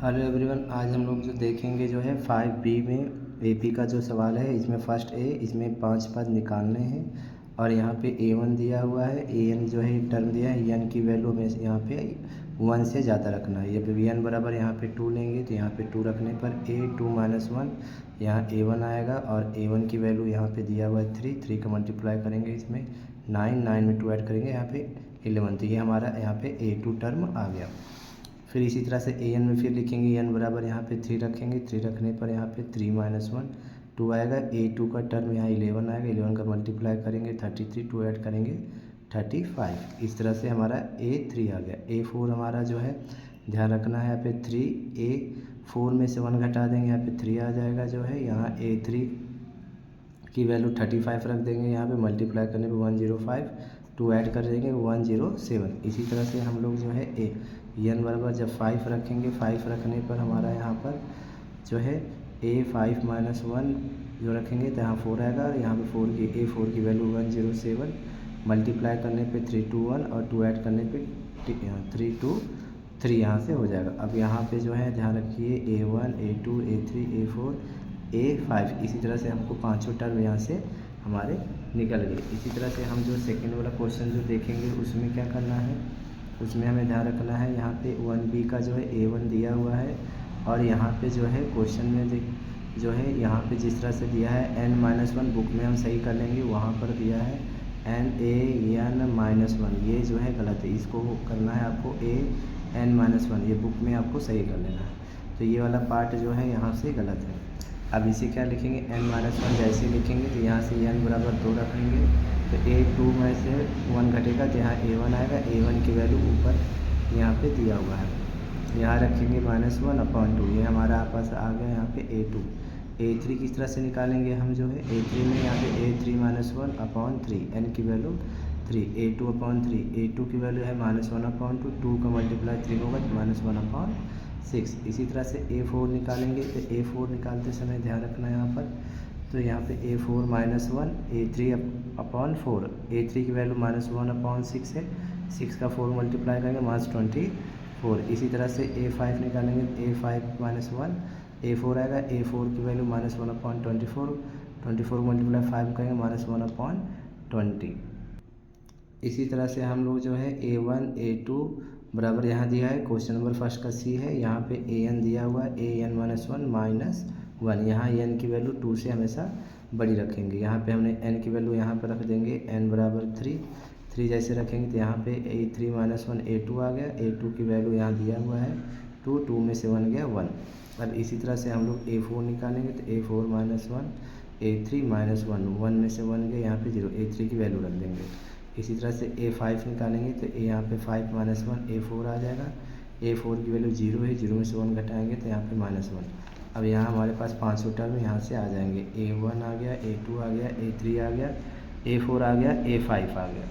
Hello everyone, आज हम लोग जो देखेंगे जो है 5B में एपी का जो सवाल है। इसमें फर्स्ट इसमें 5 पद निकालने हैं और यहाँ पे A1 दिया हुआ है। an जो है एक टर्म दिया है, n की वैल्यू में यहाँ पे 1 से ज़्यादा रखना है। ये पे n बराबर यहाँ पे 2 लेंगे तो यहाँ पे 2 रखने पर a2 - 1 यहाँ A1 आएगा और A1 की वैल्यू यहाँ पे दिया हुआ है 3 का मल्टीप्लाई करेंगे इसमें 9 में 2 ऐड करेंगे यहाँ पे 11। तो ये हमारा यहाँ पे A2 टर्म आ गया। फिर इसी तरह से an में फिर लिखेंगे n बराबर यहाँ पे 3 रखेंगे। 3 रखने पर यहाँ पे 3 - 1 2 आएगा। a2 का टर्म यहाँ 11 आएगा। 11 का मल्टीप्लाई करेंगे 33, 2 ऐड करेंगे 35। इस तरह से हमारा a3 आ गया। a4 हमारा जो है ध्यान रखना है, यहाँ पे 3 a4 में से 1 घटा देंगे, यहाँ पे 3 आ जाएगा जो है। यहाँ a3 की वैल्यू 35 रख देंगे, यहाँ पे मल्टीप्लाई करने पे 105, 2 ऐड कर देंगे 107। इसी तरह से हम लोग जो है n बराबर जब 5 रखेंगे, 5 रखने पर हमारा यहाँ पर जो है a5 - 1 जो रखेंगे तो यहाँ 4 आएगा और यहाँ पे a4 की वैल्यू 107, मल्टीप्लाई करने पे 321 और 2 ऐड करने पे 323 यहाँ से हो जाएगा। अब यहाँ पे जो है ध्यान रखिए a1 a2 a3 a4 a5, इसी तरह से हमको पाँचों टर्म यहाँ से हमारे निकल गए। इसी तरह से हम जो सेकंड वाला क्वेश्चन जो देखेंगे उसमें क्या करना है, उसमें हमें ध्यान रखना है यहाँ पे 1b का जो है a1 दिया हुआ है और यहाँ पे जो है क्वेश्चन में जो है यहाँ पे जिस तरह से दिया है n-1 बुक में हम सही कर लेंगे, वहाँ पर दिया है n-1 ये जो है गलत है। इसको करना है आपको n-1, ये बुक में आपको सही कर लेना है। तो ये वाला पार्ट जो है यहाँ से गलत है। अब इसे क्या लिखेंगे, n-1 जैसे लिखेंगे तो यहाँ से n बराबर 2 रखेंगे तो a2 में से 1 घटेगा तो यहाँ a1 आएगा। a1 की वैल्यू ऊपर यहाँ पे दिया हुआ है, यहाँ रखेंगे -1/2, ये हमारा आपस आ गया यहाँ पे a2। a3 किस तरह से निकालेंगे हम जो है, a3 में यहाँ पे a3 - 1/3, n की वैल्यू 3, a2/3, a2 की वैल्यू है -1/2, 2 का मल्टीप्लाई 3 होगा तो -1/6। इसी तरह से a4 निकालेंगे तो a4 निकालते समय ध्यान रखना है यहाँ पर, तो यहाँ पे a4 - 1 a3/4, a3 की वैल्यू -1/6 है, 6 का 4 मल्टीप्लाई करेंगे -24। इसी तरह से a5 निकालेंगे a5 - 1 a4 आएगा। a4 की वैल्यू -1/24, 24 मल्टीप्लाई 5 करेंगे -1/20। इसी तरह से हम लोग जो है a1 a2 बराबर यहाँ दिया है, क्वेश्चन नंबर फर्स्ट का सी है। यहाँ पे an दिया हुआ है an-1 -1, यहाँ n की वैल्यू 2 से हमेशा बड़ी रखेंगे। यहाँ पे हमने n की वैल्यू यहाँ पर रख देंगे, n बराबर 3 जैसे रखेंगे तो यहाँ पे a3 - 1 a2 आ गया। a2 की वैल्यू यहाँ दिया हुआ है 2 में से 1 गया 1। अब इसी तरह से हम लोग a4 निकालेंगे तो a4 - 1 a3 - 1 में से 1 गया, यहाँ पे 0, a3 की वैल्यू रख देंगे। इसी तरह से a5 निकालेंगे तो यहाँ पे 5 - 1 a4 आ जाएगा। a4 की वैल्यू 0 है, 0 में से 1 घटाएंगे तो यहाँ पे -1। अब यहाँ हमारे पास 500 टर्म यहाँ से आ जाएंगे, a1 आ गया, a2 आ गया, a3 आ गया, a4 आ गया, a5 आ गया।